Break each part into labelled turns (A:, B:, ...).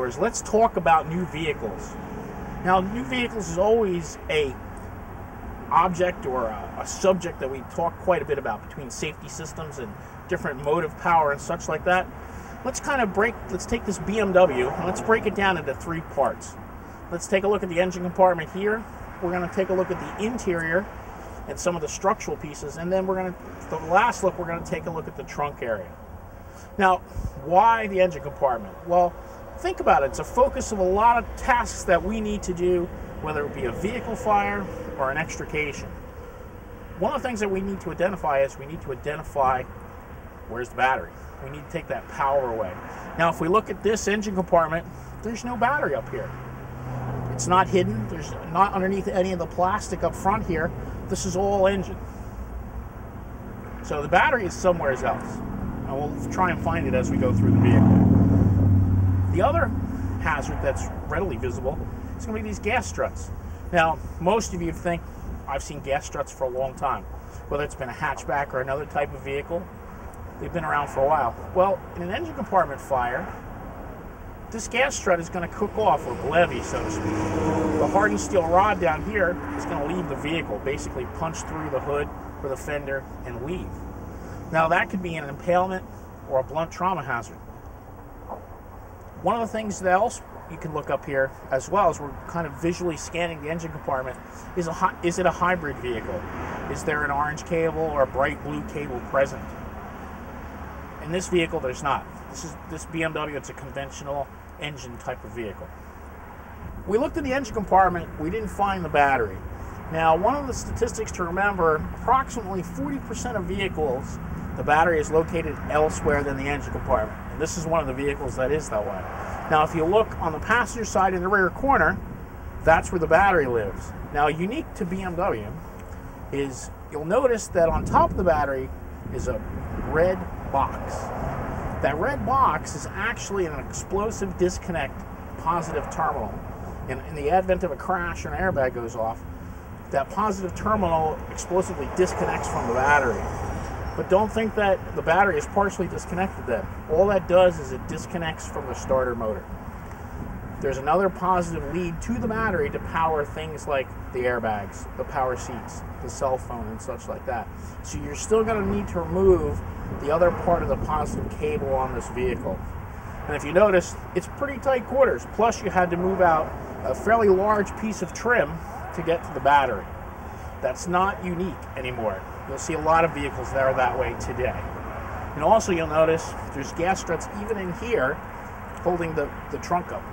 A: viewers, let's talk about new vehicles. Now, new vehicles is always a object or a subject that we talk quite a bit about between safety systems and different motive power and such like that. Let's take this BMW and let's break it down into three parts. Let's take a look at the engine compartment here. We're going to take a look at the interior and some of the structural pieces, and then the last look, we're going to take a look at the trunk area. Now, why the engine compartment? Well, think about it. It's a focus of a lot of tasks that we need to do, whether it be a vehicle fire or an extrication. One of the things that we need to identify is where's the battery. We need to take that power away. Now, if we look at this engine compartment, there's no battery up here. It's not hidden. There's not underneath any of the plastic up front here. This is all engine. So the battery is somewhere else. And we'll try and find it as we go through the vehicle. The other hazard that's readily visible is going to be these gas struts. Now, most of you think I've seen gas struts for a long time, whether it's been a hatchback or another type of vehicle. They've been around for a while. Well, in an engine compartment fire, this gas strut is going to cook off, or levy, so to speak. The hardened steel rod down here is going to leave the vehicle, basically punch through the hood or the fender and leave. Now, that could be an impalement or a blunt trauma hazard. One of the things that else you can look up here, as well as we're kind of visually scanning the engine compartment, is it a hybrid vehicle? Is there an orange cable or a bright blue cable present? In this vehicle, there's not. This BMW, it's a conventional engine type of vehicle. We looked in the engine compartment, we didn't find the battery. Now, one of the statistics to remember, approximately 40% of vehicles, the battery is located elsewhere than the engine compartment. And this is one of the vehicles that is that way. Now, if you look on the passenger side in the rear corner, that's where the battery lives. Now, unique to BMW is you'll notice that on top of the battery is a red box. That red box is actually an explosive disconnect positive terminal. In the advent of a crash or an airbag goes off, that positive terminal explosively disconnects from the battery. But don't think that the battery is partially disconnected then. All that does is it disconnects from the starter motor. There's another positive lead to the battery to power things like the airbags, the power seats, the cell phone, and such like that. So you're still going to need to remove the other part of the positive cable on this vehicle. And if you notice, it's pretty tight quarters. Plus, you had to move out a fairly large piece of trim to get to the battery. That's not unique anymore. You'll see a lot of vehicles that are that way today. And also, you'll notice there's gas struts even in here holding the trunk up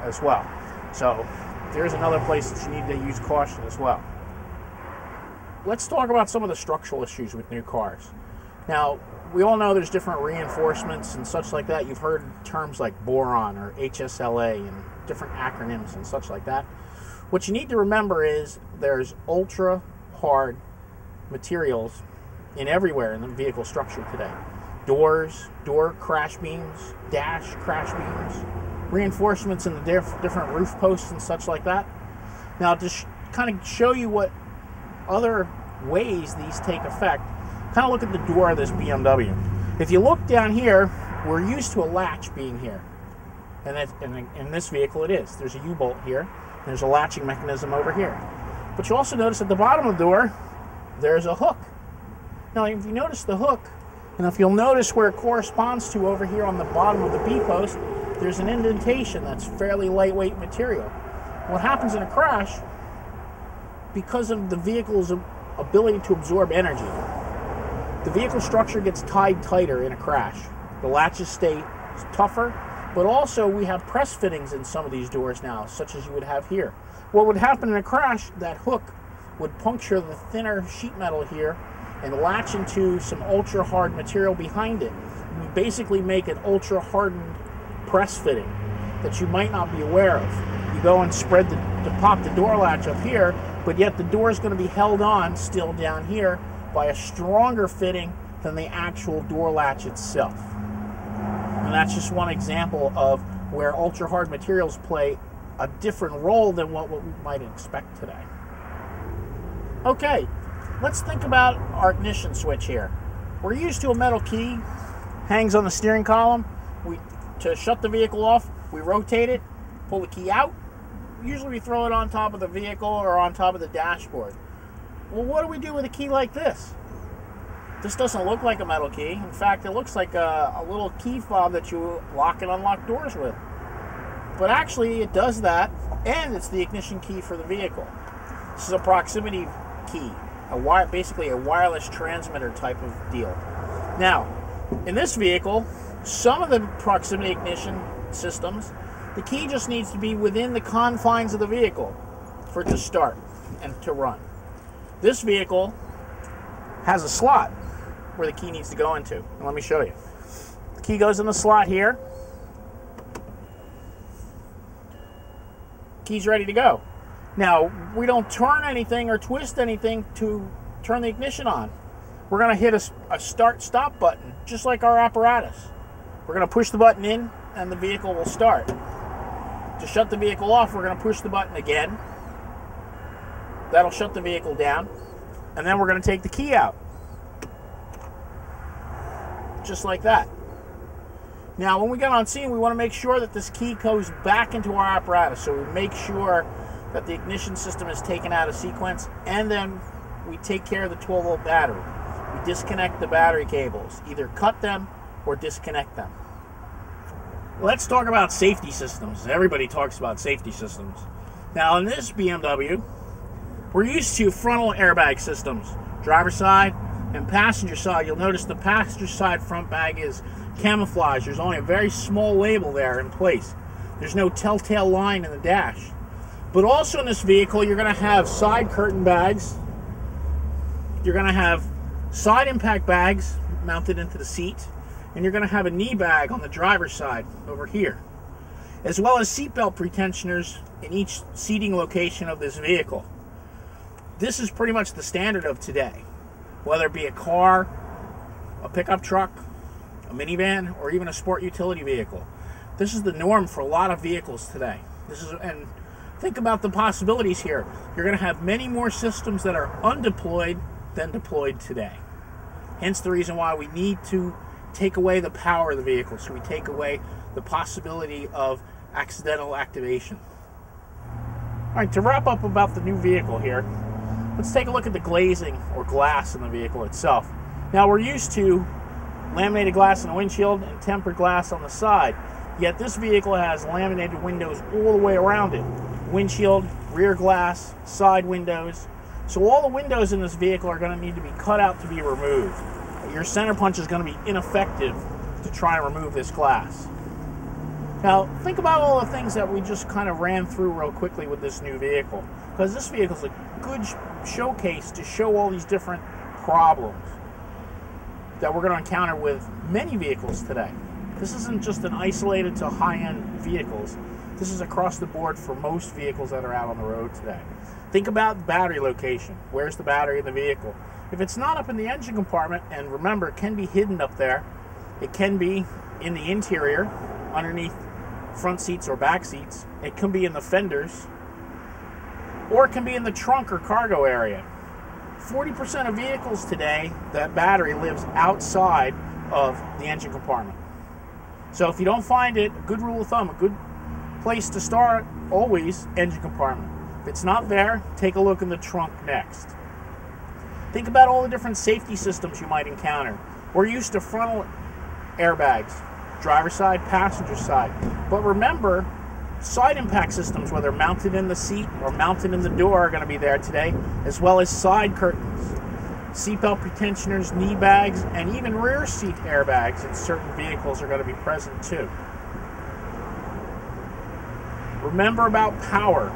A: as well. So there's another place that you need to use caution as well. Let's talk about some of the structural issues with new cars. Now, we all know there's different reinforcements and such like that. You've heard terms like boron or HSLA and different acronyms and such like that. What you need to remember is there's ultra hard materials everywhere in the vehicle structure today. Doors, door crash beams, dash crash beams, reinforcements in the different roof posts and such like that. Now, to kind of show you what other ways these take effect, kind of look at the door of this BMW. If you look down here, we're used to a latch being here. And in this vehicle it is. There's a U-bolt here. And there's a latching mechanism over here. But you also notice at the bottom of the door, there's a hook. Now, if you notice the hook, and if you'll notice where it corresponds to over here on the bottom of the B-post, there's an indentation that's fairly lightweight material. What happens in a crash, because of the vehicle's ability to absorb energy, the vehicle structure gets tied tighter in a crash. The latches stay tougher, but also we have press fittings in some of these doors now, such as you would have here. What would happen in a crash, that hook would puncture the thinner sheet metal here and latch into some ultra hard material behind it. And you basically make an ultra hardened press fitting that you might not be aware of. You go and spread to pop the door latch up here, but yet the door is going to be held on still down here by a stronger fitting than the actual door latch itself. And that's just one example of where ultra hard materials play a different role than what we might expect today. Okay, let's think about our ignition switch here. We're used to a metal key, hangs on the steering column. To shut the vehicle off, We rotate it, pull the key out. Usually we throw it on top of the vehicle or on top of the dashboard. Well, what do we do with a key like this? This doesn't look like a metal key. In fact, it looks like a little key fob that you lock and unlock doors with. But actually, it does that, and it's the ignition key for the vehicle. This is a proximity key, basically a wireless transmitter type of deal. Now, in this vehicle, some of the proximity ignition systems, the key just needs to be within the confines of the vehicle for it to start and to run. This vehicle has a slot where the key needs to go into. And let me show you. The key goes in the slot here. Key's ready to go. Now, we don't turn anything or twist anything to turn the ignition on. We're going to hit a start-stop button, just like our apparatus. We're going to push the button in, and the vehicle will start. To shut the vehicle off, we're going to push the button again. That'll shut the vehicle down. And then we're going to take the key out. Just like that. Now, when we get on scene, we want to make sure that this key goes back into our apparatus. So we make sure that the ignition system is taken out of sequence, and then we take care of the 12-volt battery. We disconnect the battery cables, either cut them or disconnect them. Let's talk about safety systems. Everybody talks about safety systems. Now, in this BMW, we're used to frontal airbag systems, driver side and passenger side. You'll notice the passenger side front bag is camouflage. There's only a very small label there in place. There's no telltale line in the dash. But also in this vehicle, you're going to have side curtain bags. You're going to have side impact bags mounted into the seat. And you're going to have a knee bag on the driver's side over here, as well as seatbelt pretensioners in each seating location of this vehicle. This is pretty much the standard of today, whether it be a car, a pickup truck, a minivan, or even a sport utility vehicle. This is the norm for a lot of vehicles today. And think about the possibilities here. You're going to have many more systems that are undeployed than deployed today. Hence the reason why we need to take away the power of the vehicle, so we take away the possibility of accidental activation. All right, to wrap up about the new vehicle here, let's take a look at the glazing or glass in the vehicle itself. Now, we're used to laminated glass in the windshield and tempered glass on the side, yet this vehicle has laminated windows all the way around it. Windshield, rear glass, side windows. So all the windows in this vehicle are going to need to be cut out to be removed. Your center punch is going to be ineffective to try and remove this glass. Now, think about all the things that we just kind of ran through real quickly with this new vehicle, because this vehicle is a good showcase to show all these different problems that we're going to encounter with many vehicles today. This isn't just an isolated to high-end vehicles. This is across the board for most vehicles that are out on the road today. Think about battery location. Where's the battery in the vehicle? If it's not up in the engine compartment, and remember, it can be hidden up there, it can be in the interior, underneath front seats or back seats, it can be in the fenders, or it can be in the trunk or cargo area. 40% of vehicles today, that battery lives outside of the engine compartment. So if you don't find it, a good rule of thumb, a good place to start, always engine compartment. If it's not there, take a look in the trunk next. Think about all the different safety systems you might encounter. We're used to frontal airbags, driver side, passenger side. But remember, side impact systems, whether mounted in the seat or mounted in the door, are going to be there today, as well as side curtains, seatbelt pretensioners, knee bags, and even rear seat airbags in certain vehicles are going to be present too. Remember about power.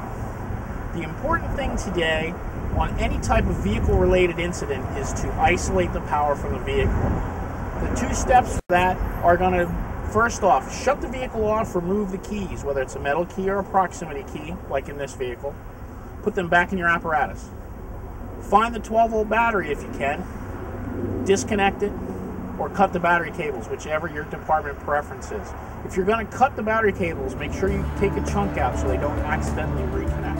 A: The important thing today on any type of vehicle-related incident is to isolate the power from the vehicle. The two steps for that are going to, first off, shut the vehicle off, remove the keys, whether it's a metal key or a proximity key, like in this vehicle. Put them back in your apparatus. Find the 12-volt battery if you can. Disconnect it or cut the battery cables, whichever your department preference is. If you're going to cut the battery cables, make sure you take a chunk out so they don't accidentally reconnect.